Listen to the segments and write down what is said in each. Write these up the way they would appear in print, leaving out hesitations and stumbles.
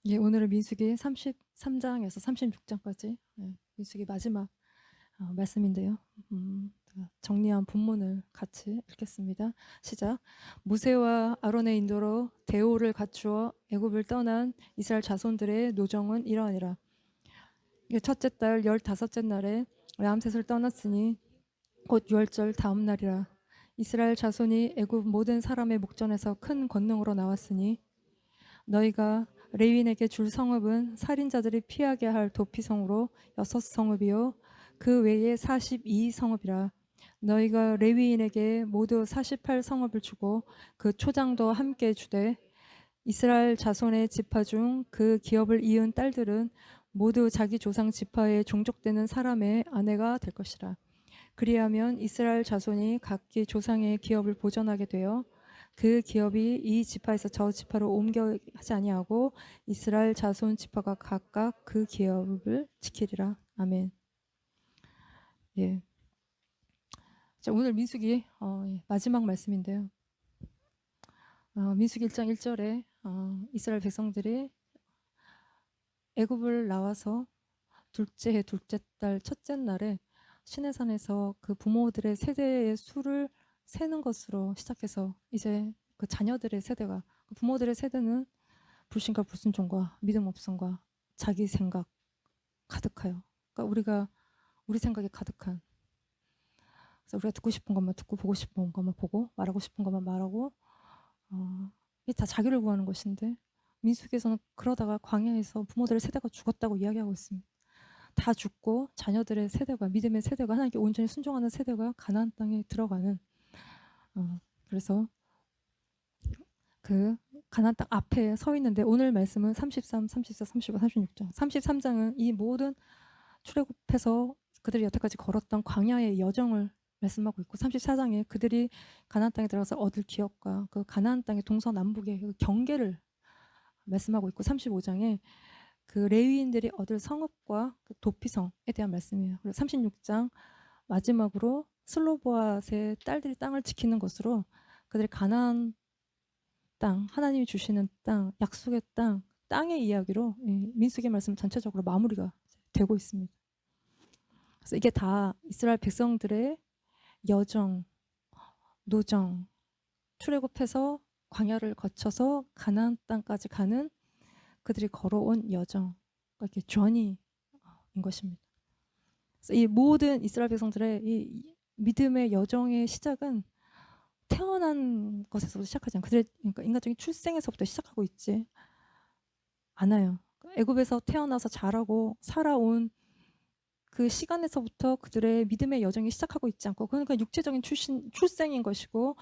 예, 오늘은 민수기 33장에서 36장까지 민수기 마지막 말씀인데요. 정리한 본문을 같이 읽겠습니다. 시작. 모세와 아론의 인도로 대오를 갖추어 애굽을 떠난 이스라엘 자손들의 노정은 이러하니라. 첫째 달 15째 날에 람셋을 떠났으니 곧 유월절 다음 날이라. 이스라엘 자손이 애굽 모든 사람의 목전에서 큰 권능으로 나왔으니 너희가 레위인에게 줄 성읍은 살인자들이 피하게 할 도피성으로 6성읍이요 그 외에 42성읍이라. 너희가 레위인에게 모두 48성읍을 주고 그 초장도 함께 주되 이스라엘 자손의 지파 중 그 기업을 이은 딸들은 모두 자기 조상 지파에 종족되는 사람의 아내가 될 것이라. 그리하면 이스라엘 자손이 각기 조상의 기업을 보전하게 되어 그 기업이 이 지파에서 저 지파로 옮겨 하지 아니하고 이스라엘 자손 지파가 각각 그 기업을 지키리라. 아멘. 예. 자, 오늘 민수기 마지막 말씀인데요. 민수기 1장 1절에 이스라엘 백성들이 애굽을 나와서 둘째 해 둘째 달 첫째 날에 시내산에서 그 부모들의 세대의 수를 세는 것으로 시작해서 이제 그 자녀들의 세대가 부모들의 세대는 불신과 불순종과 믿음 없음과 자기 생각 가득하여. 그러니까 우리 생각이 가득한. 그래서 우리가 듣고 싶은 것만 듣고 보고 싶은 것만 보고 말하고 싶은 것만 말하고 이게 다 자기를 구하는 것인데 민수기에서는 그러다가 광야에서 부모들의 세대가 죽었다고 이야기하고 있습니다. 다 죽고 자녀들의 세대가 믿음의 세대가 하나님께 온전히 순종하는 세대가 가나안 땅에 들어가는 그래서 그 가나안 땅 앞에 서 있는데 오늘 말씀은 33, 34, 35, 36장 33장은 이 모든 출애굽해서 그들이 여태까지 걸었던 광야의 여정을 말씀하고 있고 34장에 그들이 가나안 땅에 들어가서 얻을 기업과 그 가나안 땅의 동서남북의 그 경계를 말씀하고 있고 35장에 그 레위인들이 얻을 성읍과 그 도피성에 대한 말씀이에요. 그리고 36장 마지막으로 슬로보앗의 딸들이 땅을 지키는 것으로 그들이 가나안 땅, 하나님이 주시는 땅, 약속의 땅, 땅의 이야기로 민수기 말씀 전체적으로 마무리가 되고 있습니다. 그래서 이게 다 이스라엘 백성들의 여정, 노정, 출애굽해서 광야를 거쳐서 가나안 땅까지 가는 그들이 걸어온 여정, 이렇게 journey인 것입니다. 그래서 이 모든 이스라엘 백성들의 이 믿음의 여정의 시작은 태어난 것에서부터 시작하지 않고 그러니까 인간적인 출생에서부터 시작하고 있지 않아요. 애굽에서 태어나서 자라고 살아온 그 시간에서부터 그들의 믿음의 여정이 시작하고 있지 않고 그러니까 육체적인 출생인 것이고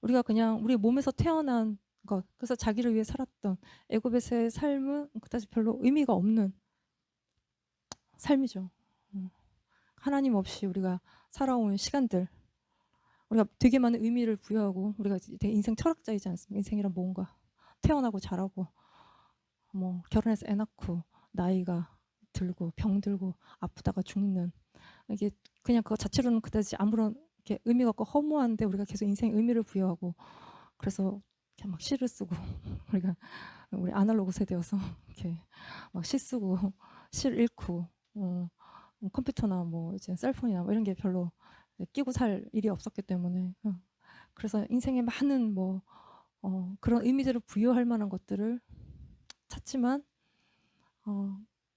우리가 그냥 우리 몸에서 태어난 것 그래서 자기를 위해 살았던 애굽에서의 삶은 그다지 별로 의미가 없는 삶이죠. 하나님 없이 우리가 살아온 시간들 우리가 되게 많은 의미를 부여하고 우리가 되게 인생 철학자이지 않습니까? 인생이란 뭔가 태어나고 자라고 뭐 결혼해서 애 낳고 나이가 들고 병 들고 아프다가 죽는 이게 그냥 그거 자체로는 그다지 아무런 이렇게 의미가 없고 허무한데 우리가 계속 인생 의미를 부여하고 그래서 이렇게 막 시를 쓰고 우리 아날로그 세대여서 이렇게 막 시 쓰고 실 읽고 컴퓨터나 뭐 이제 셀폰이나 뭐 이런 게 별로 끼고 살 일이 없었기 때문에 그래서 인생에 많은 뭐 그런 의미들을 부여할 만한 것들을 찾지만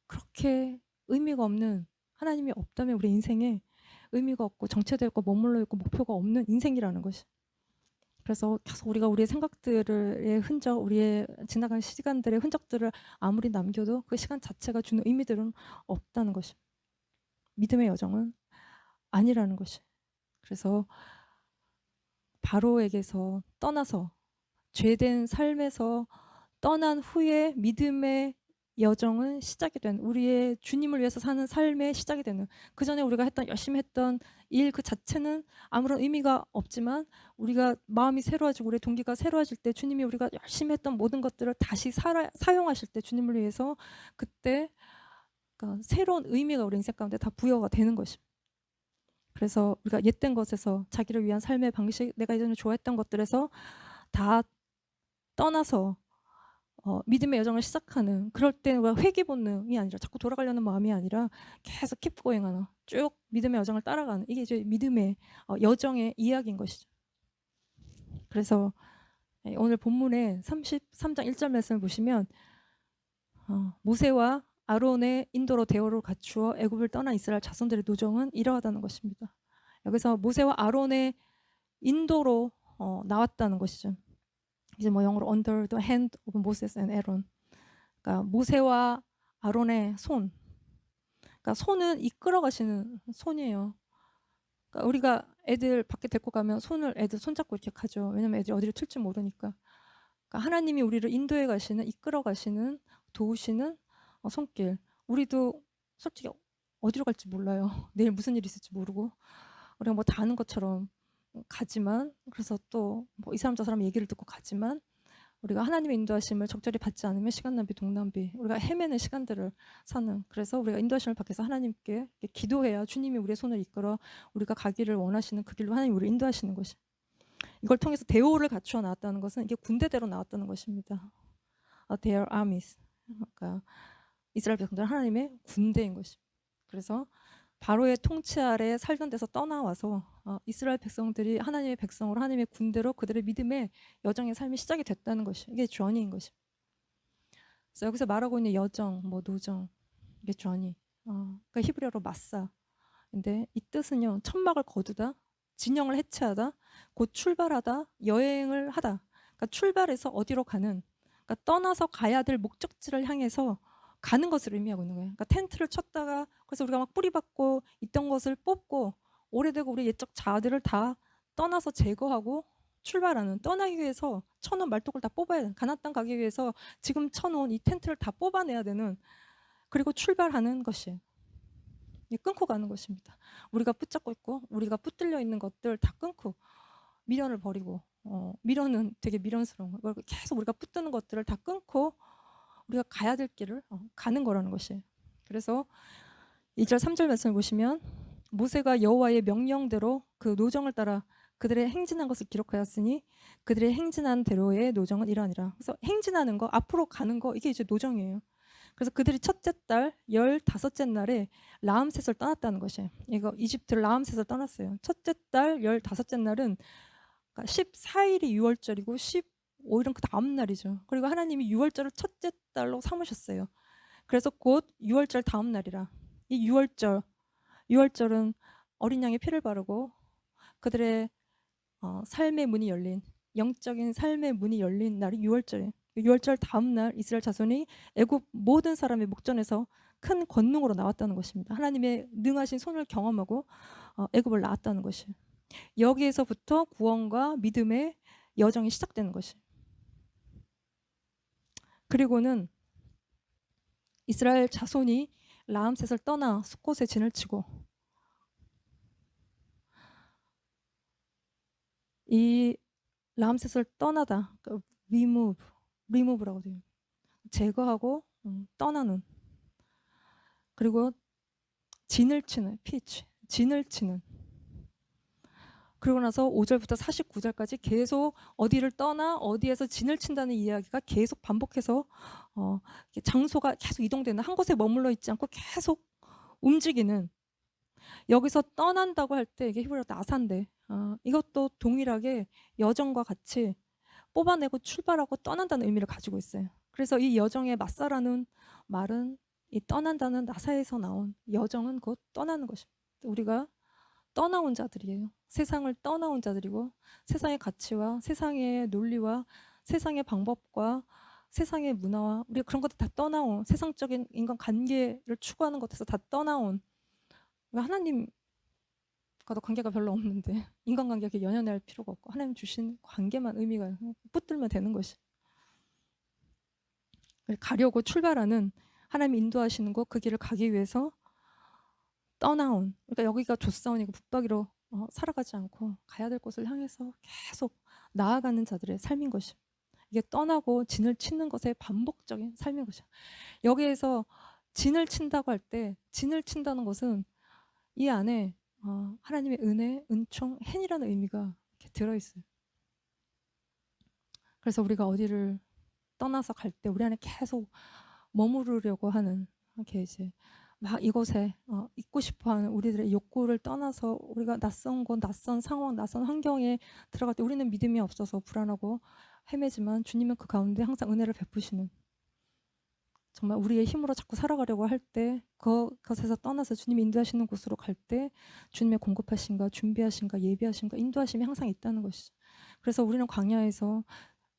그렇게 의미가 없는 하나님이 없다면 우리 인생에 의미가 없고 정체되어 있고 머물러 있고 목표가 없는 인생이라는 것이. 그래서 계속 우리가 우리의 생각들의 흔적, 우리의 지나간 시간들의 흔적들을 아무리 남겨도 그 시간 자체가 주는 의미들은 없다는 것이. 믿음의 여정은 아니라는 것이. 그래서 바로에게서 떠나서 죄된 삶에서 떠난 후에 믿음의 여정은 시작이 된 우리의 주님을 위해서 사는 삶의 시작이 되는 그 전에 우리가 열심히 했던 일 그 자체는 아무런 의미가 없지만 우리가 마음이 새로워지고 우리의 동기가 새로워질 때 주님이 우리가 열심히 했던 모든 것들을 다시 사용하실 때 주님을 위해서 그때 그러니까 새로운 의미가 우리 인생 가운데 다 부여가 되는 것입니다. 그래서 우리가 옛된 것에서 자기를 위한 삶의 방식 내가 예전에 좋아했던 것들에서 다 떠나서 믿음의 여정을 시작하는 그럴 때 우리가 회귀 본능이 아니라 자꾸 돌아가려는 마음이 아니라 계속 keep going 하는 쭉 믿음의 여정을 따라가는 이게 이제 믿음의 여정의 이야기인 것이죠. 그래서 오늘 본문의 33장 1절 말씀을 보시면 모세와 아론의 인도로 대오를 갖추어 애굽을 떠난 이스라엘 자손들의 노정은 이러하다는 것입니다. 여기서 모세와 아론의 인도로 나왔다는 것이죠. 이제 뭐 영어로 under the hand of Moses and Aaron. 그러니까 모세와 아론의 손. 그러니까 손은 이끌어 가시는 손이에요. 그러니까 우리가 애들 밖에 데리고 가면 손을 애들 손잡고 이렇게 가죠. 왜냐면 애들이 어디를 튈지 모르니까. 그러니까 하나님이 우리를 인도해 가시는, 이끌어 가시는, 도우시는 손길. 우리도 솔직히 어디로 갈지 몰라요. 내일 무슨 일이 있을지 모르고 우리가 뭐 다 아는 것처럼 가지만, 그래서 또 뭐 이 사람 저 사람 얘기를 듣고 가지만 우리가 하나님의 인도하심을 적절히 받지 않으면 시간 낭비, 돈 낭비, 우리가 헤매는 시간들을 사는. 그래서 우리가 인도하심을 받기 위해서 하나님께 기도해야 주님이 우리의 손을 이끌어 우리가 가기를 원하시는 그 길로 하나님이 우리를 인도하시는 것이. 이걸 통해서 대오를 갖추어 나왔다는 것은 이게 군대대로 나왔다는 것입니다. Their armies. 그러니까 이스라엘 백성들은 하나님의 군대인 것입니다. 그래서 바로의 통치 아래 살던 데서 떠나와서 이스라엘 백성들이 하나님의 백성으로 하나님의 군대로 그들의 믿음의 여정의 삶이 시작이 됐다는 것이 이게 journey인 것입니다. 그래서 여기서 말하고 있는 여정, 뭐 노정, 이게 journey. 그러니까 히브리어로 마사. 근데 이 뜻은요, 천막을 거두다, 진영을 해체하다, 곧 출발하다, 여행을 하다. 그러니까 출발해서 어디로 가는, 그러니까 떠나서 가야 될 목적지를 향해서 가는 것을 의미하고 있는 거예요. 그러니까 텐트를 쳤다가 그래서 우리가 막 뿌리박고 있던 것을 뽑고 오래되고 우리 옛적 자아들을 다 떠나서 제거하고 출발하는, 떠나기 위해서 쳐놓은 말뚝을 다 뽑아야 되는, 가나안 땅 가기 위해서 지금 쳐놓은 이 텐트를 다 뽑아내야 되는, 그리고 출발하는 것이에요. 끊고 가는 것입니다. 우리가 붙잡고 있고 우리가 붙들려 있는 것들 다 끊고 미련을 버리고, 미련은 되게 미련스러운 거예요. 계속 우리가 붙드는 것들을 다 끊고 우리가 가야 될 길을 가는 거라는 것이에요. 그래서 2절 3절 말씀을 보시면 모세가 여호와의 명령대로 그 노정을 따라 그들의 행진한 것을 기록하였으니 그들의 행진한 대로의 노정은 이러하니라. 그래서 행진하는 거, 앞으로 가는 거, 이게 이제 노정이에요. 그래서 그들이 첫째 달 15째 날에 라암셋을 떠났다는 것이에요. 이거 이집트를 라암셋을 떠났어요. 첫째 달 15째 날은 14일이 6월절이고 15일은 그 다음 날이죠. 그리고 하나님이 6월절을 첫째 달로 삼으셨어요. 그래서 곧 6월절 다음 날이라. 이 6월절은 어린 양의 피를 바르고 그들의 삶의 문이 열린, 영적인 삶의 문이 열린 날이 6월절이에요. 6월절 다음 날 이스라엘 자손이 애굽 모든 사람의 목전에서 큰 권능으로 나왔다는 것입니다. 하나님의 능하신 손을 경험하고 애굽을 나왔다는 것이에요. 여기에서부터 구원과 믿음의 여정이 시작되는 것이에요. 그리고는 이스라엘 자손이 라암셋을 떠나 숫곳에 진을 치고, 이 라암셋을 떠나다, remove라고 돼요. 제거하고 떠나는. 그리고 진을 치는, 진을 치는. 그러고 나서 5절부터 49절까지 계속 어디를 떠나 어디에서 진을 친다는 이야기가 계속 반복해서 장소가 계속 이동되는, 한 곳에 머물러 있지 않고 계속 움직이는. 여기서 떠난다고 할 때 이게 히브리어 나사인데 이것도 동일하게 여정과 같이 뽑아내고 출발하고 떠난다는 의미를 가지고 있어요. 그래서 이 여정의 마사라는 말은 이 떠난다는 나사에서 나온, 여정은 곧 떠나는 것입니다. 우리가 떠나온 자들이에요. 세상을 떠나온 자들이고 세상의 가치와 세상의 논리와 세상의 방법과 세상의 문화와 우리가 그런 것들 다 떠나온, 세상적인 인간 관계를 추구하는 것에서 다 떠나온, 하나님과도 관계가 별로 없는데 인간관계에 연연할 필요가 없고 하나님 주신 관계만 의미가 붙들면 되는 것이, 가려고 출발하는, 하나님 인도하시는 곳, 그 길을 가기 위해서 떠나온, 그러니까 여기가 조사원이고 붙박이로 살아가지 않고 가야 될 곳을 향해서 계속 나아가는 자들의 삶인 것이, 이게 떠나고 진을 치는 것의 반복적인 삶인 것이야. 여기에서 진을 친다고 할 때, 진을 친다는 것은 이 안에 하나님의 은혜, 은총, 헨이라는 의미가 이렇게 들어있어요. 그래서 우리가 어디를 떠나서 갈 때 우리 안에 계속 머무르려고 하는, 이렇게 이제 막 이곳에 있고 싶어하는 우리들의 욕구를 떠나서 우리가 낯선 곳, 낯선 상황, 낯선 환경에 들어갈 때 우리는 믿음이 없어서 불안하고 헤매지만 주님은 그 가운데 항상 은혜를 베푸시는, 정말 우리의 힘으로 자꾸 살아가려고 할 때 그것에서 떠나서 주님이 인도하시는 곳으로 갈 때 주님의 공급하신가, 준비하신가, 예비하신가, 인도하심이 항상 있다는 것이죠. 그래서 우리는 광야에서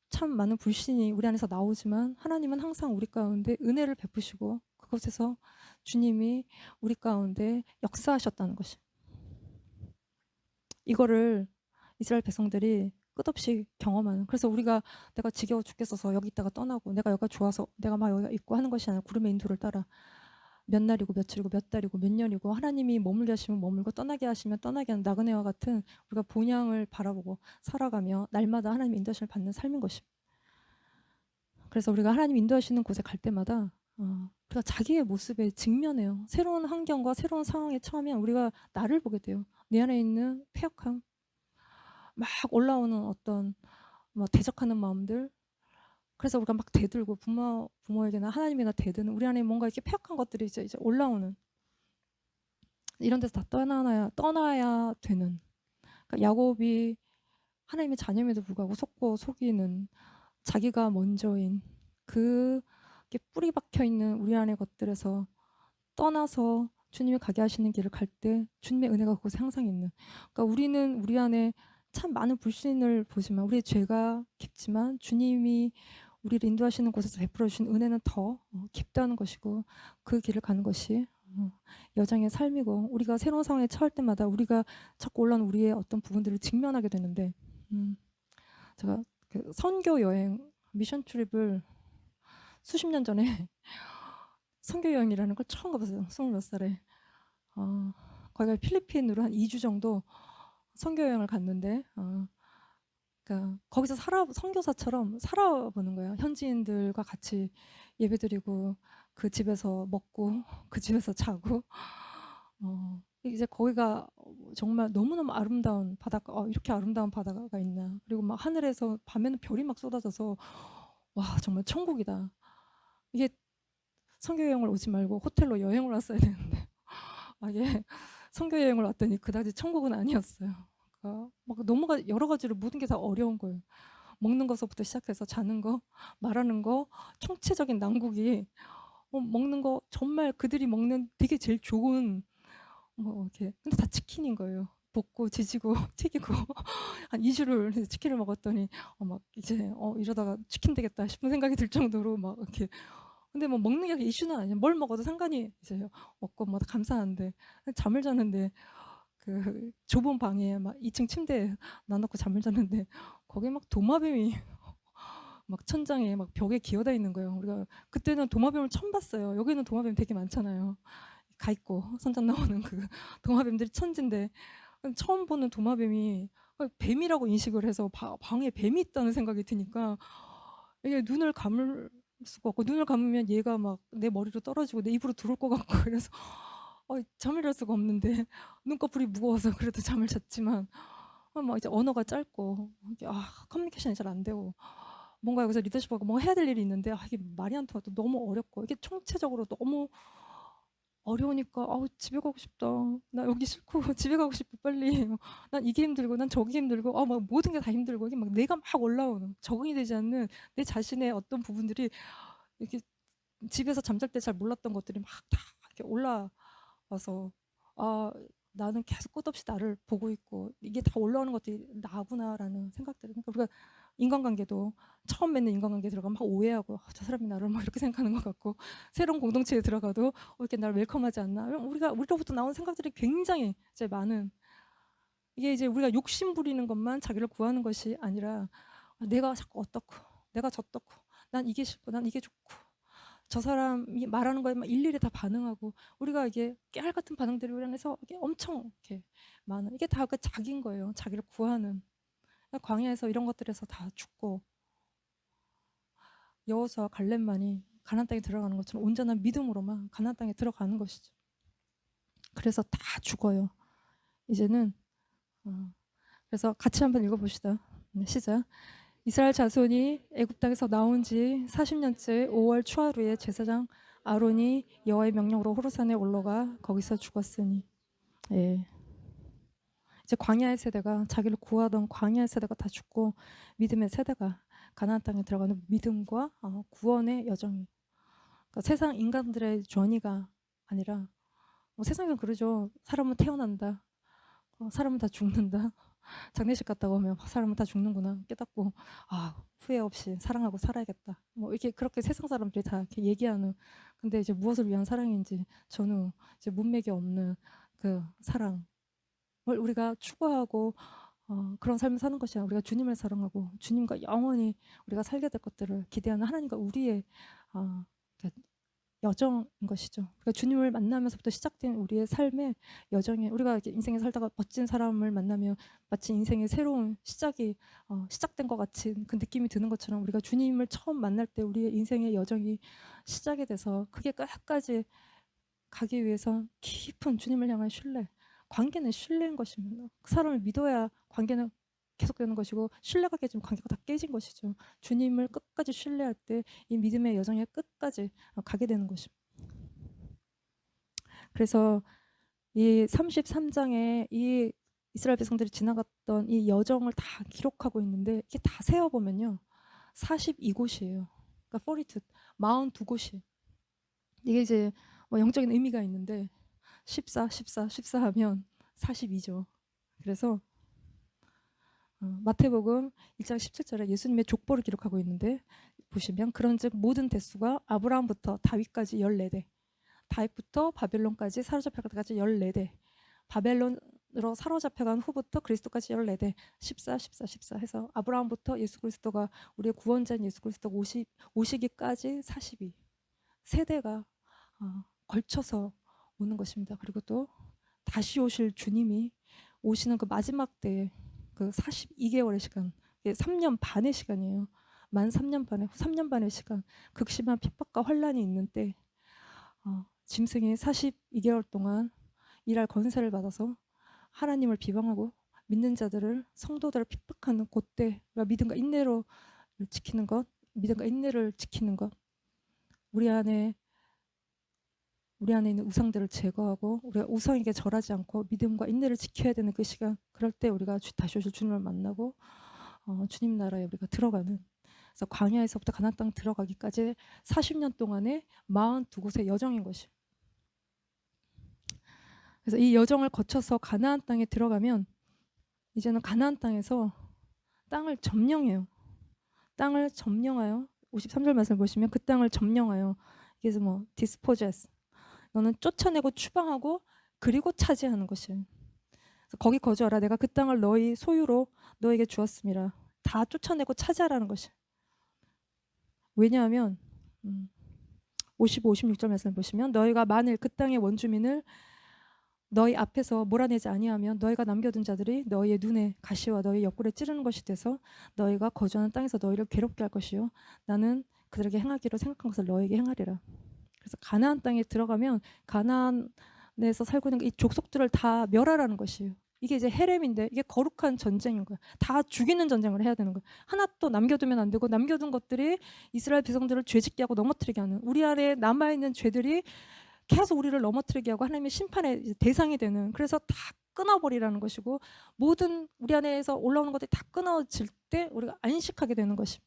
참 많은 불신이 우리 안에서 나오지만 하나님은 항상 우리 가운데 은혜를 베푸시고 그곳에서 주님이 우리 가운데 역사하셨다는 것이, 이거를 이스라엘 백성들이 끝없이 경험하는, 그래서 우리가 내가 지겨워 죽겠어서 여기 있다가 떠나고 내가 여기가 좋아서 내가 막 여기가 있고 하는 것이 아니라 구름의 인도를 따라 몇 날이고 며칠이고 몇 달이고 몇 년이고 하나님이 머물게 하시면 머물고 떠나게 하시면 떠나게 하는 나그네와 같은 우리가 본향을 바라보고 살아가며 날마다 하나님의 인도하심을 받는 삶인 것입니다. 그래서 우리가 하나님 인도하시는 곳에 갈 때마다 우리가 자기의 모습에 직면해요. 새로운 환경과 새로운 상황에 처하면 우리가 나를 보게 돼요. 내 안에 있는 패역함, 막 올라오는 어떤 대적하는 마음들. 그래서 우리가 막 대들고 부모에게나 하나님이나 대드는 우리 안에 뭔가 이렇게 패역한 것들이 이제 올라오는, 이런 데서 다 떠나야 되는. 그러니까 야곱이 하나님의 자녀임에도 불구하고 속고 속이는, 자기가 먼저인 그 뿌리 박혀 있는 우리 안의 것들에서 떠나서 주님이 가게 하시는 길을 갈 때 주님의 은혜가 그곳에 항상 있는. 그러니까 우리는 우리 안에 참 많은 불신을 보지만 우리의 죄가 깊지만 주님이 우리를 인도하시는 곳에서 베풀어 주신 은혜는 더 깊다는 것이고, 그 길을 가는 것이 여정의 삶이고, 우리가 새로운 상황에 처할 때마다 우리가 자꾸 올라오는 우리의 어떤 부분들을 직면하게 되는데, 제가 그 선교 여행 미션 트립을 수십 년 전에 선교 여행이라는 걸 처음 가봤어요. 20몇 살에. 거기가 필리핀으로 한 2주 정도 선교 여행을 갔는데, 그러니까 거기서 선교사처럼 살아보는 거예요. 현지인들과 같이 예배드리고 그 집에서 먹고 그 집에서 자고, 이제 거기가 정말 너무너무 아름다운 바다가, 이렇게 아름다운 바다가 있나. 그리고 막 하늘에서 밤에는 별이 막 쏟아져서 와 정말 천국이다. 이게 선교 여행을 오지 말고 호텔로 여행을 왔어야 되는데 이게 선교 여행을 왔더니 그다지 천국은 아니었어요. 그러니까 막 너무 여러 가지로 모든 게 다 어려운 거예요. 먹는 것부터 시작해서 자는 거, 말하는 거, 총체적인 난국이, 먹는 거 정말 그들이 먹는 되게 제일 좋은 이렇게, 근데 다 치킨인 거예요. 볶고 지지고 튀기고 한 2주를 치킨을 먹었더니 막 이제 이러다가 치킨 되겠다 싶은 생각이 들 정도로 막 이렇게. 근데 뭐 먹는 게 이슈는 아니에요. 뭘 먹어도 상관이 있어요. 먹고 뭐 감사한데 잠을 자는데 그 좁은 방에 막 2층 침대에 놔놓고 잠을 자는데 거기에 막 도마뱀이 막 천장에 막 벽에 기어다 있는 거예요. 우리가 그때는 도마뱀을 처음 봤어요. 여기는 도마뱀 되게 많잖아요. 가 있고 선장 나오는 그 도마뱀들이 천진데 처음 보는 도마뱀이 뱀이라고 인식을 해서 방에 뱀이 있다는 생각이 드니까 이게 눈을 감을 수가 없고, 눈을 감으면 얘가 막 내 머리로 떨어지고 내 입으로 들어올 것 같고 그래서 잠을 잘 수가 없는데 눈꺼풀이 무거워서 그래도 잠을 잤지만 막 이제 언어가 짧고 이게 커뮤니케이션이 잘 안 되고 뭔가 여기서 리더십하고 뭐 해야 될 일이 있는데 이게 말이 안 통해도 너무 어렵고 이게 총체적으로 너무 어려우니까 집에 가고 싶다. 나 여기 싫고 집에 가고 싶어 빨리. 난 이게 힘들고 난 저게 힘들고 막 모든 게 다 힘들고 이게 막 내가 막 올라오는 적응이 되지 않는 내 자신의 어떤 부분들이 이렇게 집에서 잠잘 때 잘 몰랐던 것들이 막 다 이렇게 올라와서 나는 계속 끝없이 나를 보고 있고 이게 다 올라오는 것들이 나구나라는 생각들을. 그러니까 우리가 인간관계도 처음 맺는 인간관계에 들어가면 막 오해하고 저 사람이 나를 막 이렇게 생각하는 것 같고, 새로운 공동체에 들어가도 이렇게 나를 웰컴하지 않나. 우리로부터 나온 생각들이 굉장히 이제 많은, 이게 이제 우리가 욕심 부리는 것만 자기를 구하는 것이 아니라 내가 자꾸 어떻고 내가 저떻고 난 이게 싫고 난 이게 좋고 저 사람이 말하는 거에 막 일일이 다 반응하고 우리가 이게 깨알 같은 반응들이 우리 안에서 이게 엄청 이렇게 많은, 이게 다 그 자기인 거예요. 자기를 구하는. 광야에서 이런 것들에서 다 죽고 여호수아와 갈렙만이 가나안 땅에 들어가는 것처럼 온전한 믿음으로만 가나안 땅에 들어가는 것이죠. 그래서 다 죽어요. 이제는 그래서 같이 한번 읽어봅시다. 시작. 이스라엘 자손이 애굽 땅에서 나온 지 40년째 5월 초하루에 제사장 아론이 여호와의 명령으로 호르산에 올라가 거기서 죽었으니. 예. 이제 광야의 세대가 자기를 구하던 광야의 세대가 다 죽고 믿음의 세대가 가나안 땅에 들어가는 믿음과 구원의 여정이. 그러니까 세상 인간들의 전이가 아니라 세상은 그러죠. 사람은 태어난다. 사람은 다 죽는다. 장례식 갔다고 하면 사람은 다 죽는구나 깨닫고 후회 없이 사랑하고 살아야겠다. 이렇게 그렇게 세상 사람들이 다 이렇게 얘기하는. 근데 이제 무엇을 위한 사랑인지 전후 이제 문맥이 없는 그 사랑을 우리가 추구하고 그런 삶을 사는 것이 아니라 우리가 주님을 사랑하고 주님과 영원히 우리가 살게 될 것들을 기대하는 하나님과 우리의 여정인 것이죠. 그러니까 주님을 만나면서부터 시작된 우리의 삶의 여정에 우리가 인생에 살다가 멋진 사람을 만나면 마치 인생의 새로운 시작이 시작된 것 같은 그 느낌이 드는 것처럼 우리가 주님을 처음 만날 때 우리의 인생의 여정이 시작이 돼서 그게 끝까지 가기 위해서 깊은 주님을 향한 신뢰, 관계는 신뢰인 것입니다. 그 사람을 믿어야 관계는 계속되는 것이고 신뢰가 깨지면 관계가 다 깨진 것이죠. 주님을 끝까지 신뢰할 때 이 믿음의 여정에 끝까지 가게 되는 것입니다. 그래서 이 33장에 이 이스라엘 백성들이 지나갔던 이 여정을 다 기록하고 있는데 이게 다 세어보면요. 42곳이에요. 그러니까 42, 42곳이. 이게 이제 영적인 의미가 있는데 14, 14, 14 하면 42죠. 그래서 마태복음 1장 17절에 예수님의 족보를 기록하고 있는데 보시면 그런즉 모든 대수가 아브라함부터 다윗까지 14대, 다윗부터 바벨론까지 사로잡혀갈 때까지 14대, 바벨론으로 사로잡혀간 후부터 그리스도까지 14대, 14, 14, 14 해서 아브라함부터 예수 그리스도가 우리의 구원자인 예수 그리스도가 오시기까지 42 세대가 걸쳐서 오는 것입니다. 그리고 또 다시 오실 주님이 오시는 그 마지막 때에 그 42개월의 시간, 3년 반의 시간이에요. 만 3년 반의 3년 반의 시간, 극심한 핍박과 환란이 있는 때 짐승이 42개월 동안 일할 권세를 받아서 하나님을 비방하고 믿는 자들을 성도들을 핍박하는 그때 믿음과 인내로 지키는 것, 믿음과 인내를 지키는 것, 우리 안에 있는 우상들을 제거하고 우리가 우상에게 절하지 않고 믿음과 인내를 지켜야 되는 그 시간, 그럴 때 우리가 다시 오실 주님을 만나고 주님 나라에 우리가 들어가는, 그래서 광야에서부터 가나안 땅 들어가기까지 40년 동안의 42곳의 여정인 것이. 그래서 이 여정을 거쳐서 가나안 땅에 들어가면 이제는 가나안 땅에서 땅을 점령해요. 땅을 점령하여 53절 말씀 보시면 그 땅을 점령하여, 이게 디스포제스, 너는 쫓아내고 추방하고 그리고 차지하는 것이에요. 거기 거주하라. 내가 그 땅을 너희 소유로 너에게 주었음이라. 다 쫓아내고 차지하라는 것이. 왜냐하면 55, 56절 말씀을 보시면 너희가 만일 그 땅의 원주민을 너희 앞에서 몰아내지 아니하면 너희가 남겨둔 자들이 너희의 눈에 가시와 너희 옆구리에 찌르는 것이 돼서 너희가 거주하는 땅에서 너희를 괴롭게 할 것이요 나는 그들에게 행하기로 생각한 것을 너희에게 행하리라. 그래서 가나안 땅에 들어가면 가나안에서 살고 있는 이 족속들을 다 멸하라는 것이에요. 이게 이제 헤렘인데 이게 거룩한 전쟁인 거야. 다 죽이는 전쟁을 해야 되는 거야. 하나도 남겨두면 안 되고 남겨둔 것들이 이스라엘 백성들을 죄짓게 하고 넘어뜨리게 하는, 우리 안에 남아있는 죄들이 계속 우리를 넘어뜨리게 하고 하나님의 심판의 대상이 되는, 그래서 다 끊어버리라는 것이고 모든 우리 안에서 올라오는 것들이 다 끊어질 때 우리가 안식하게 되는 것입니다.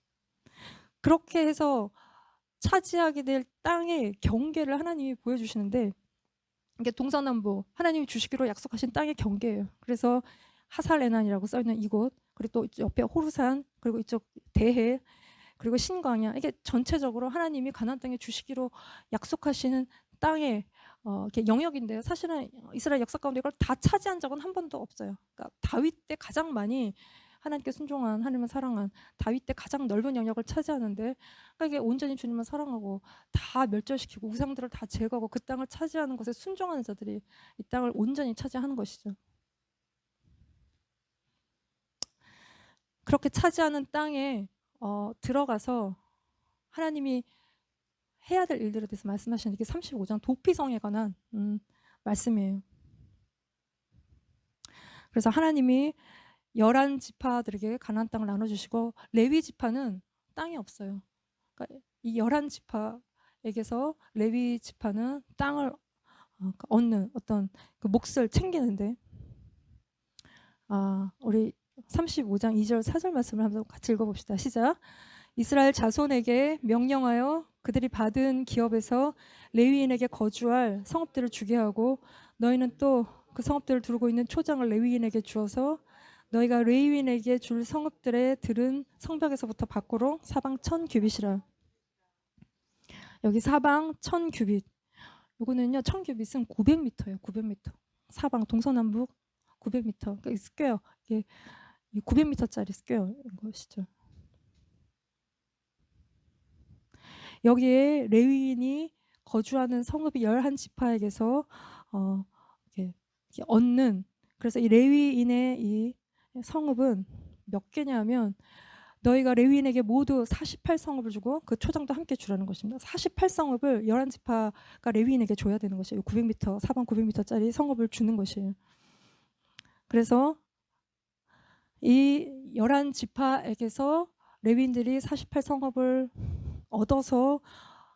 그렇게 해서 차지하게 될 땅의 경계를 하나님이 보여주시는데 이게 동서남북 하나님이 주시기로 약속하신 땅의 경계예요. 그래서 하살레난이라고 써있는 이곳, 그리고 또 옆에 호르산, 그리고 이쪽 대해, 그리고 신광야, 이게 전체적으로 하나님이 가나안 땅에 주시기로 약속하시는 땅의 영역인데요. 사실은 이스라엘 역사 가운데 이걸 다 차지한 적은 한 번도 없어요. 그러니까 다윗 때 가장 많이 하나님께 순종한, 하나님을 사랑한 다윗 때 가장 넓은 영역을 차지하는데, 그러니까 이게 온전히 주님을 사랑하고 다 멸절시키고 우상들을 다 제거하고 그 땅을 차지하는 것에 순종하는 자들이 이 땅을 온전히 차지하는 것이죠. 그렇게 차지하는 땅에 들어가서 하나님이 해야 될 일들에 대해서 말씀하시는 게 35장 도피성에 관한 말씀이에요. 그래서 하나님이 지파들에게 가나안 땅을 나눠주시고 레위 지파는 땅이 없어요. 그러니까 이 11지파에게서 레위 지파는 땅을 얻는 어떤 그 몫을 챙기는데 우리 35장 2절 4절 말씀을 한번 같이 읽어봅시다. 시작. 이스라엘 자손에게 명령하여 그들이 받은 기업에서 레위인에게 거주할 성읍들을 주게 하고 너희는 또 그 성읍들을 두르고 있는 초장을 레위인에게 주어서 너희가 레위인에게 줄 성읍들의 들은 성벽에서부터 밖으로 사방 1000규빗이라. 여기 사방 1000규빗. 요거는요 1000규빗은 900m예요. 900m. 사방 동서남북 900m. 그러니까 스퀘어. 이게 900m짜리 스퀘어인 것이죠. 여기에 레위인이 거주하는 성읍이 11지파에게서 이렇게 얻는, 그래서 이 레위인의 이 성읍은 몇 개냐면 너희가 레위인에게 모두 48성읍을 주고 그 초장도 함께 주라는 것입니다. 48성읍을 11지파가 레위인에게 줘야 되는 것이에요. 900m, 사방 900m짜리 성읍을 주는 것이에요. 그래서 이 11지파에게서 레위인들이 48성읍을 얻어서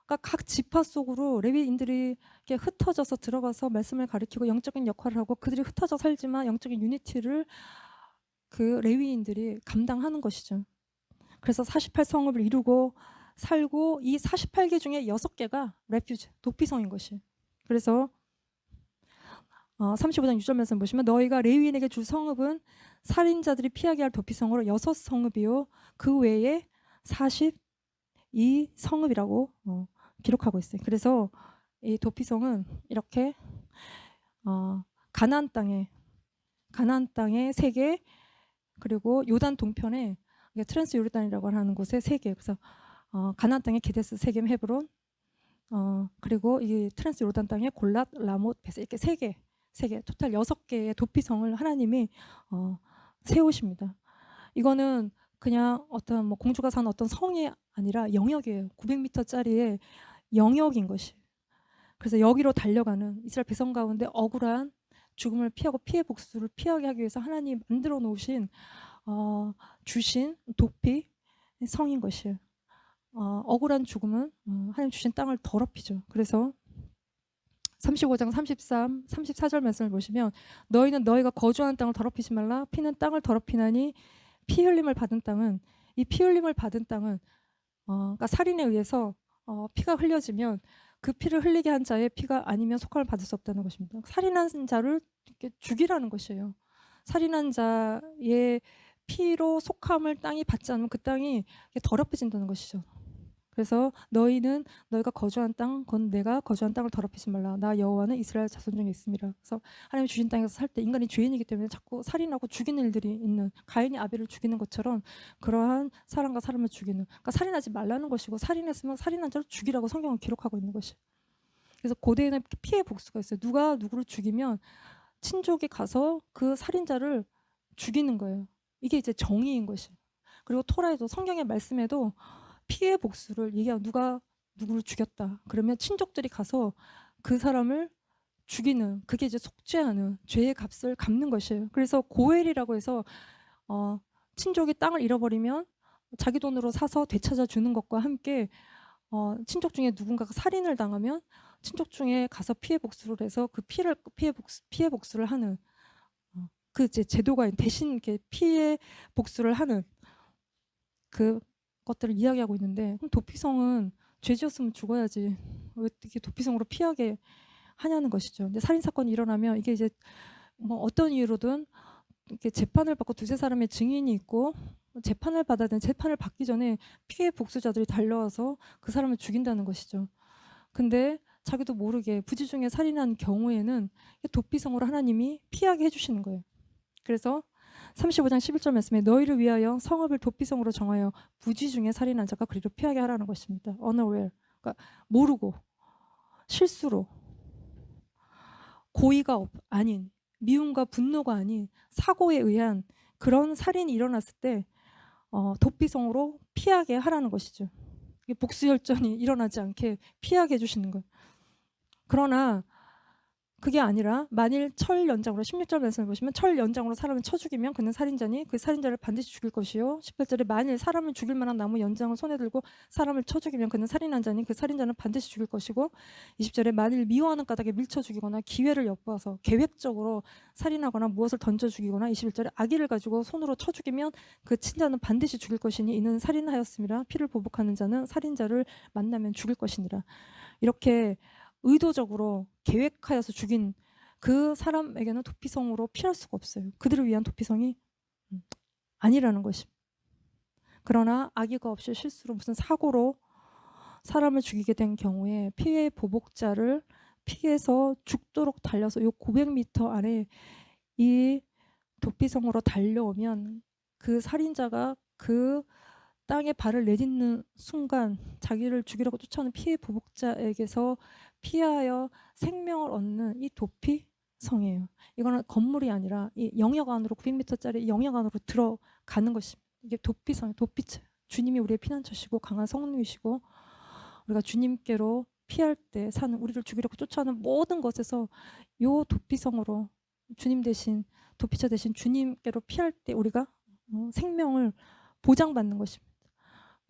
각 지파 속으로 레위인들이 이렇게 흩어져서 들어가서 말씀을 가리키고 영적인 역할을 하고 그들이 흩어져 살지만 영적인 유니티를 그 레위인들이 감당하는 것이죠. 그래서 48성읍을 이루고 살고 이 48개 중에 6개가 레퓨지, 도피성인 것이. 그래서 35장 6절 말씀 보시면 너희가 레위인에게 줄 성읍은 살인자들이 피하게 할 도피성으로 6성읍이요 그 외에 42성읍이라고 기록하고 있어요. 그래서 이 도피성은 이렇게 가나안 땅에 3개, 그리고 요단 동편에 트랜스 요르단이라고 하는 곳에 3개. 그래서 가나안 땅에 게데스, 세겜, 헤브론, 그리고 이 트랜스 요르단 땅에 골랏, 라못, 베세, 이렇게 3개 토탈 6개의 도피성을 하나님이 세우십니다. 이거는 그냥 어떤 뭐 공주가 사는 어떤 성이 아니라 영역이에요. 900m짜리의 영역인 것이. 그래서 여기로 달려가는 이스라엘 백성 가운데 억울한 죽음을 피하고 피해 복수를 피하게 하기 위해서 하나님 만들어 놓으신 주신 도피 성인 것이에요. 억울한 죽음은 하나님 주신 땅을 더럽히죠. 그래서 35장 33, 34절 말씀을 보시면 너희는 너희가 거주하는 땅을 더럽히지 말라. 피는 땅을 더럽히나니 피 흘림을 받은 땅은, 이 피 흘림을 받은 땅은 그러니까 살인에 의해서 피가 흘려지면 그 피를 흘리게 한 자의 피가 아니면 속함을 받을 수 없다는 것입니다. 살인한 자를 이렇게 죽이라는 것이에요. 살인한 자의 피로 속함을 땅이 받지 않으면 그 땅이 더럽혀진다는 것이죠. 그래서 너희는 너희가 거주한 땅, 곧 내가 거주한 땅을 더럽히지 말라. 나 여호와는 이스라엘 자손 중에 있습니다. 그래서 하나님이 주신 땅에서 살 때 인간이 죄인이기 때문에 자꾸 살인하고 죽이는 일들이 있는, 가인이 아벨을 죽이는 것처럼 그러한 사람과 사람을 죽이는, 그러니까 살인하지 말라는 것이고 살인했으면 살인한 자를 죽이라고 성경은 기록하고 있는 것이. 그래서 고대에는 피해 복수가 있어요. 누가 누구를 죽이면 친족이 가서 그 살인자를 죽이는 거예요. 이게 이제 정의인 것이. 그리고 토라에도, 성경의 말씀에도 피해 복수를 얘기하고 누가 누구를 죽였다 그러면 친족들이 가서 그 사람을 죽이는, 그게 이제 속죄하는, 죄의 값을 갚는 것이에요. 그래서 고엘이라고 해서 친족이 땅을 잃어버리면 자기 돈으로 사서 되찾아 주는 것과 함께 친족 중에 누군가가 살인을 당하면 친족 중에 가서 피해 복수를 해서 그 피해 복수를 하는 그 이제 제도가 대신 이렇게 피해 복수를 하는 그 것들을 이야기하고 있는데, 그럼 도피성은 죄 지었으면 죽어야지 왜 이렇게 도피성으로 피하게 하냐는 것이죠. 근데 살인 사건이 일어나면 이게 이제 뭐 어떤 이유로든 이렇게 재판을 받고 두세 사람의 증인이 있고 재판을 받아야 되는, 재판을 받기 전에 피해 복수자들이 달려와서 그 사람을 죽인다는 것이죠. 근데 자기도 모르게 부지 중에 살인한 경우에는 도피성으로 하나님이 피하게 해주시는 거예요. 그래서 35장 11절 말씀에 너희를 위하여 성읍을 도피성으로 정하여 부지 중에 살인한 자가 그리로 피하게 하라는 것입니다. unaware, 그러니까 모르고 실수로 고의가 아닌, 미움과 분노가 아닌 사고에 의한 그런 살인이 일어났을 때 도피성으로 피하게 하라는 것이죠. 복수혈전이 일어나지 않게 피하게 해주시는 거예요. 그러나 그게 아니라 만일 철 연장으로 16절 말씀을 보시면 철 연장으로 사람을 쳐 죽이면 그는 살인자니 그 살인자를 반드시 죽일 것이요. 18절에 만일 사람을 죽일 만한 나무 연장을 손에 들고 사람을 쳐 죽이면 그는 살인한 자니 그 살인자는 반드시 죽일 것이고 20절에 만일 미워하는 까닭에 밀쳐 죽이거나 기회를 엿보아서 계획적으로 살인하거나 무엇을 던져 죽이거나 21절에 악의를 가지고 손으로 쳐 죽이면 그 친자는 반드시 죽일 것이니 이는 살인하였음이라 피를 보복하는 자는 살인자를 만나면 죽일 것이니라. 이렇게 의도적으로 계획하여서 죽인 그 사람에게는 도피성으로 피할 수가 없어요. 그들을 위한 도피성이 아니라는 것입니다. 그러나 악의가 없이 실수로 무슨 사고로 사람을 죽이게 된 경우에 피해 보복자를 피해서 죽도록 달려서 요 900m 안에 이 도피성으로 달려오면 그 살인자가 그 땅에 발을 내딛는 순간 자기를 죽이려고 쫓아오는 피해 보복자에게서 피하여 생명을 얻는 이 도피성이에요. 이거는 건물이 아니라 이 영역 안으로 900m짜리 영역 안으로 들어가는 것입니다. 이게 도피성이에요. 도피처. 주님이 우리의 피난처시고 강한 성령이시고 우리가 주님께로 피할 때 사는 우리를 죽이려고 쫓아오는 모든 것에서 요 도피성으로 주님 대신 도피처 대신 주님께로 피할 때 우리가 생명을 보장받는 것입니다.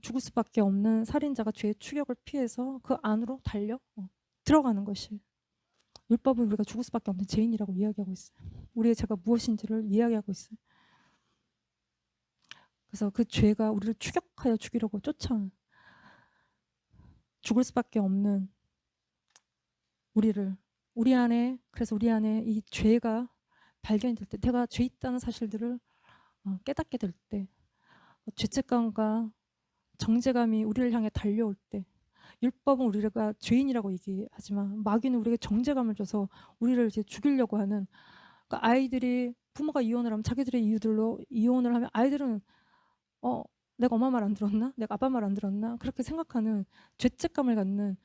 죽을 수밖에 없는 살인자가 죄의 추격을 피해서 그 안으로 달려 들어가는 것이 율법은 우리가 죽을 수밖에 없는 죄인이라고 이야기하고 있어요. 우리의 죄가 무엇인지를 이야기하고 있어요. 그래서 그 죄가 우리를 추격하여 죽이려고 쫓아오는 죽을 수밖에 없는 우리 안에 그래서 우리 안에 이 죄가 발견이 될 때 내가 죄 있다는 사실들을 깨닫게 될 때 죄책감과 정죄감이 우리를 향해 달려올 때 율법은 우리가 죄인이라고 얘기하지만 마귀는 우리에게 정죄감을 줘서 우리를 이제 죽이려고 하는 그러니까 아이들이 부모가 이혼을 하면 자기들의 이유들로 이혼을 하면 아이들은 내가 엄마 말 안 들었나? 내가 아빠 말 안 들었나? 그렇게 생각하는 죄책감을 갖는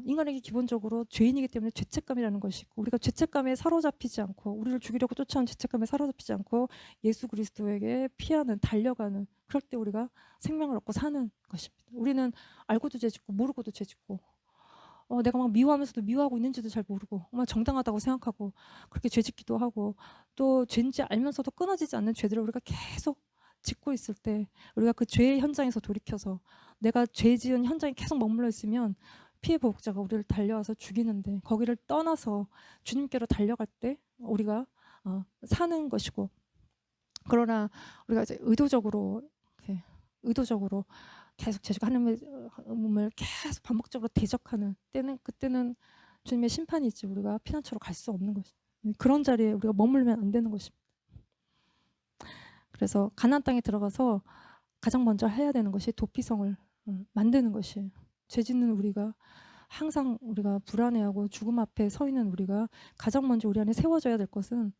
인간에게 기본적으로 죄인이기 때문에 죄책감이라는 것이 있고 우리가 죄책감에 사로잡히지 않고 우리를 죽이려고 쫓아오는 죄책감에 사로잡히지 않고 예수 그리스도에게 피하는 달려가는 그럴 때 우리가 생명을 얻고 사는 것입니다. 우리는 알고도 죄짓고 모르고도 죄짓고 내가 막 미워하면서도 미워하고 있는지도 잘 모르고 정당하다고 생각하고 그렇게 죄짓기도 하고 또 죄인지 알면서도 끊어지지 않는 죄들을 우리가 계속 짓고 있을 때 우리가 그 죄의 현장에서 돌이켜서 내가 죄 지은 현장에 계속 머물러 있으면 피해 보복자가 우리를 달려와서 죽이는데 거기를 떠나서 주님께로 달려갈 때 우리가 사는 것이고 그러나 우리가 이제 의도적으로 계속 죄가 하나님의 몸을 계속 반복적으로 대적하는 때는 그때는 주님의 심판이 있지 우리가 피난처로 갈 수 없는 것이 그런 자리에 우리가 머물면 안 되는 것입니다. 그래서 가나안 땅에 들어가서 가장 먼저 해야 되는 것이 도피성을 만드는 것이에요. 죄 짓는 우리가 항상 우리가 불안해하고 죽음 앞에 서 있는 우리가 가장 먼저 우리 안에 세워져야 될 것은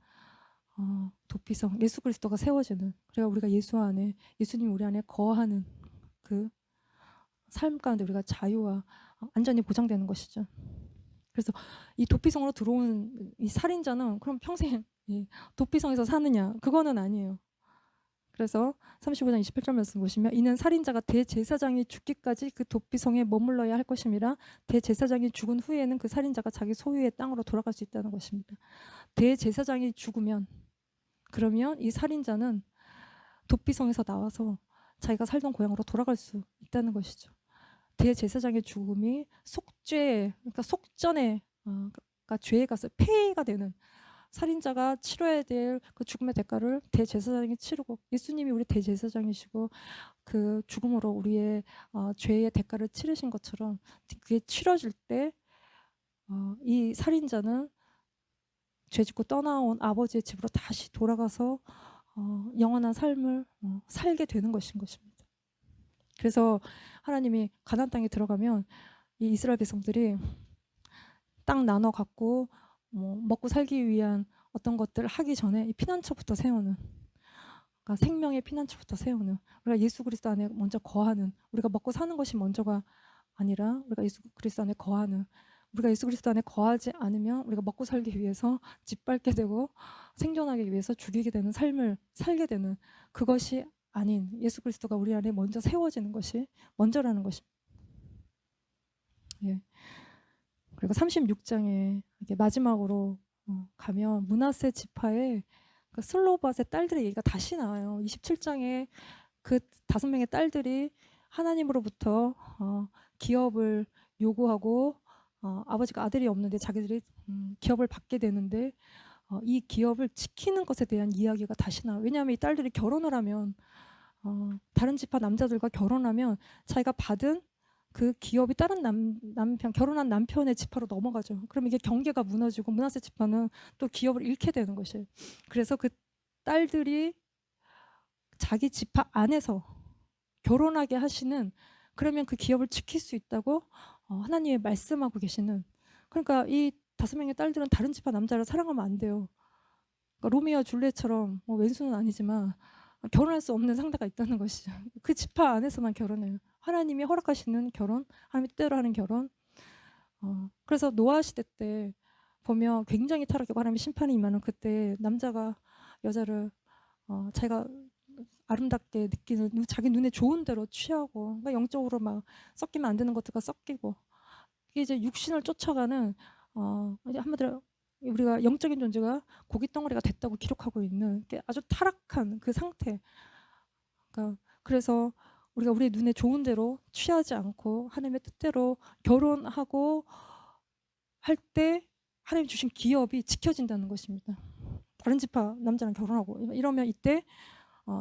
도피성, 예수 그리스도가 세워지는 그래야 우리가 예수 안에 예수님이 우리 안에 거하는 그 삶 가운데 우리가 자유와 안전이 보장되는 것이죠. 그래서 이 도피성으로 들어온 이 살인자는 그럼 평생 이 도피성에서 사느냐? 그거는 아니에요. 그래서 35장 28절 말씀 보시면 이는 살인자가 대제사장이 죽기까지 그 도피성에 머물러야 할 것임이라 대제사장이 죽은 후에는 그 살인자가 자기 소유의 땅으로 돌아갈 수 있다는 것입니다. 대제사장이 죽으면 그러면 이 살인자는 도피성에서 나와서 자기가 살던 고향으로 돌아갈 수 있다는 것이죠. 대제사장의 죽음이 속죄, 그러니까 속전에 그러니까 죄에 가서 폐해가 되는 살인자가 치러야 될 그 죽음의 대가를 대제사장이 치르고 예수님이 우리 대제사장이시고 그 죽음으로 우리의 죄의 대가를 치르신 것처럼 그게 치러질 때 이 살인자는 죄짓고 떠나온 아버지의 집으로 다시 돌아가서 영원한 삶을 살게 되는 것입니다. 그래서 하나님이 가나안 땅에 들어가면 이 이스라엘 백성들이 땅 나눠 갖고 먹고 살기 위한 어떤 것들을 하기 전에 이 피난처부터 세우는 그러니까 생명의 피난처부터 세우는 우리가 예수 그리스도 안에 먼저 거하는 우리가 먹고 사는 것이 먼저가 아니라 우리가 예수 그리스도 안에 거하는 우리가 예수 그리스도 안에 거하지 않으면 우리가 먹고 살기 위해서 짓밟게 되고 생존하기 위해서 죽이게 되는 삶을 살게 되는 그것이 아닌 예수 그리스도가 우리 안에 먼저 세워지는 것이 먼저라는 것입니다. 예. 그리고 36장에 이게 마지막으로 가면 므낫세 지파의 그 슬로밧의 딸들의 얘기가 다시 나와요. 27장에 그 5명의 딸들이 하나님으로부터 기업을 요구하고 아버지가 아들이 없는데 자기들이 기업을 받게 되는데 이 기업을 지키는 것에 대한 이야기가 다시 나와요. 왜냐하면 이 딸들이 결혼을 하면 다른 지파 남자들과 결혼하면 자기가 받은 그 기업이 다른 남편 결혼한 남편의 지파로 넘어가죠. 그러면 이게 경계가 무너지고 므낫세 지파는 또 기업을 잃게 되는 것이에요. 그래서 그 딸들이 자기 지파 안에서 결혼하게 하시는 그러면 그 기업을 지킬 수 있다고 하나님이 말씀하고 계시는 그러니까 이 5명의 딸들은 다른 지파 남자를 사랑하면 안 돼요. 그러니까 로미오와 줄리엣처럼 뭐 왼수는 아니지만 결혼할 수 없는 상대가 있다는 것이죠. 그 지파 안에서만 결혼해요. 하나님이 허락하시는 결혼, 하나님이 뜻대로 하는 결혼. 그래서 노아 시대 때 보면 굉장히 타락하고 하나님의 심판이 임하는 그때 남자가 여자를 자기가 아름답게 느끼는 자기 눈에 좋은 대로 취하고 그러니까 영적으로 막 섞이면 안 되는 것들과 섞이고 이게 이제 육신을 쫓아가는 이제 한마디로 우리가 영적인 존재가 고기 덩어리가 됐다고 기록하고 있는 아주 타락한 그 상태. 그러니까 그래서 우리가 우리 눈에 좋은 대로 취하지 않고 하나님의 뜻대로 결혼하고 할 때 하나님 주신 기업이 지켜진다는 것입니다. 다른 지파 남자랑 결혼하고 이러면 이때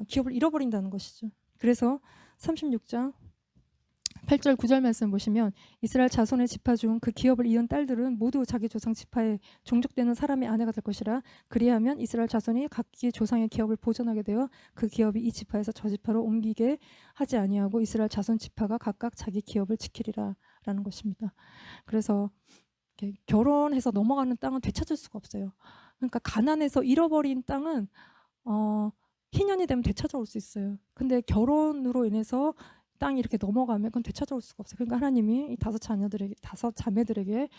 기업을 잃어버린다는 것이죠. 그래서 36장 8절 9절 말씀 보시면 이스라엘 자손의 지파 중 그 기업을 이은 딸들은 모두 자기 조상 지파에 종족되는 사람의 아내가 될 것이라 그리하면 이스라엘 자손이 각기 조상의 기업을 보존하게 되어 그 기업이 이 지파에서 저 지파로 옮기게 하지 아니하고 이스라엘 자손 지파가 각각 자기 기업을 지키리라 라는 것입니다. 그래서 결혼해서 넘어가는 땅은 되찾을 수가 없어요. 그러니까 가난해서 잃어버린 땅은 희년이 되면 되찾아올 수 있어요. 근데 결혼으로 인해서 땅이 이렇게 넘어가면 그건 되찾아올 수가 없어요. 그러니까 하나님이 이 5 자매들에게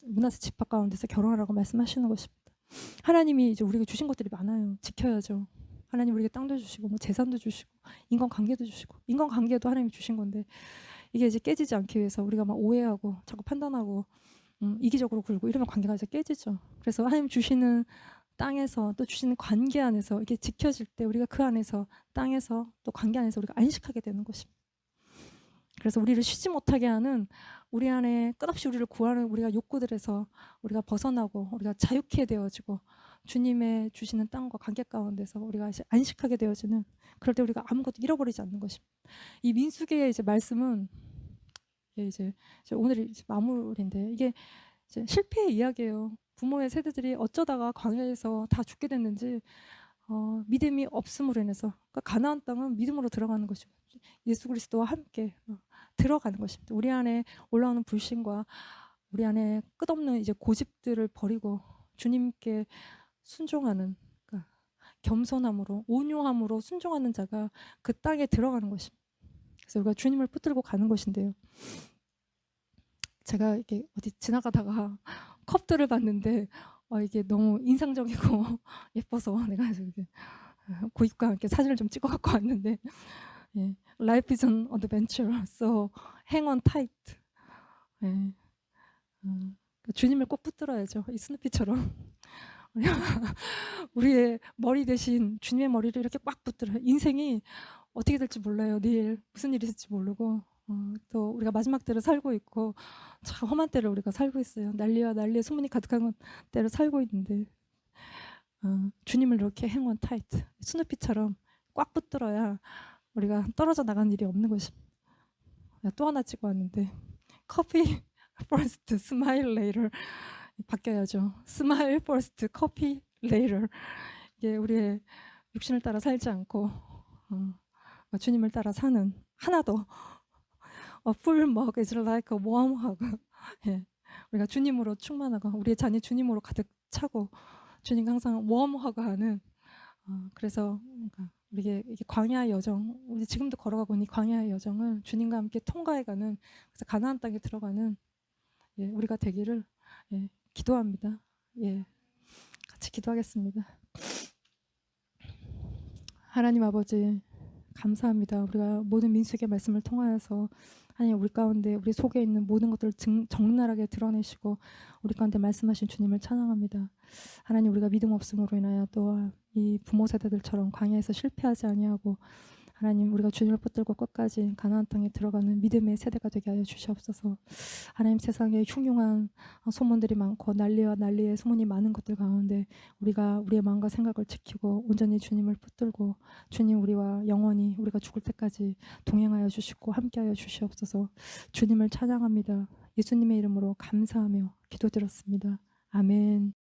므낫세 지파 가운데서 결혼하라고 말씀하시는 것입니다. 하나님이 이제 우리에게 주신 것들이 많아요. 지켜야죠. 하나님 우리에게 땅도 주시고 뭐 재산도 주시고 인간관계도 주시고 인간관계도 하나님이 주신 건데 이게 이제 깨지지 않기 위해서 우리가 막 오해하고 자꾸 판단하고 이기적으로 굴고 이러면 관계가 이제 깨지죠. 그래서 하나님 주시는 땅에서 또 주시는 관계 안에서 이게 지켜질 때 우리가 그 안에서 땅에서 또 관계 안에서 우리가 안식하게 되는 것입니다. 그래서 우리를 쉬지 못하게 하는 우리 안에 끝없이 우리를 구하는 우리가 욕구들에서 우리가 벗어나고 우리가 자유케 되어지고 주님의 주시는 땅과 관계 가운데서 우리가 안식하게 되어지는 그럴 때 우리가 아무것도 잃어버리지 않는 것입니다. 이 민수기의 이제 말씀은 이제 오늘 이제 마무리인데 이게 이제 실패의 이야기예요. 부모의 세대들이 어쩌다가 광야에서 다 죽게 됐는지 믿음이 없음으로 인해서 그러니까 가나안 땅은 믿음으로 들어가는 것이고 예수 그리스도와 함께 들어가는 것입니다. 우리 안에 올라오는 불신과 우리 안에 끝없는 이제 고집들을 버리고 주님께 순종하는 그러니까 겸손함으로 온유함으로 순종하는 자가 그 땅에 들어가는 것입니다. 그래서 우리가 주님을 붙들고 가는 것인데요. 제가 이렇게 어디 지나가다가 컵들을 봤는데 이게 너무 인상적이고 예뻐서 내가 이렇게 고객과 함께 사진을 좀 찍어 갖고 왔는데 예. Life is an adventure, so hang on tight. 예. 주님을 꼭 붙들어야죠. 이 스누피처럼 우리의 머리 대신 주님의 머리를 이렇게 꽉 붙들어요. 인생이 어떻게 될지 몰라요. 내일 무슨 일이 있을지 모르고 또 우리가 마지막 때를 살고 있고 참 험한 때를 우리가 살고 있어요. 난리와 난리의 소문이 가득한 때를 살고 있는데 주님을 이렇게 hang on tight, 스누피처럼 꽉 붙들어야 우리가 떨어져 나가는 일이 없는 것입니다. 또 하나 찍어 왔는데 커피 first, smile later 바뀌어야죠. smile first, coffee later. 이게 우리의 육신을 따라 살지 않고 주님을 따라 사는 하나 더 full mug is like a warm hug. 예. 우리가 주님으로 충만하고 우리의 잔이 주님으로 가득 차고 주님과 항상 warm hug하는 그래서 그러니까 우리의 이게 광야의 여정, 우리 지금도 걸어가고 있는 이 광야의 여정을 주님과 함께 통과해가는 그래서 가나안 땅에 들어가는 우리가 되기를 기도합니다. 같이 기도하겠습니다. 하나님 아버지, 감사합니다. 우리가 모든 민수기의 말씀을 통하여서 하나님 우리 가운데 우리 속에 있는 모든 것들을 적나라하게 드러내시고 우리 가운데 말씀하신 주님을 찬양합니다. 하나님 우리가 믿음 없음으로 인하여 또 이 부모 세대들처럼 광야에서 실패하지 아니하고 하나님 우리가 주님을 붙들고 끝까지 가나안 땅에 들어가는 믿음의 세대가 되게 하여 주시옵소서. 하나님 세상에 흉흉한 소문들이 많고 난리와 난리의 소문이 많은 것들 가운데 우리가 우리의 마음과 생각을 지키고 온전히 주님을 붙들고 주님 우리와 영원히 우리가 죽을 때까지 동행하여 주시고 함께하여 주시옵소서. 주님을 찬양합니다. 예수님의 이름으로 감사하며 기도드렸습니다. 아멘.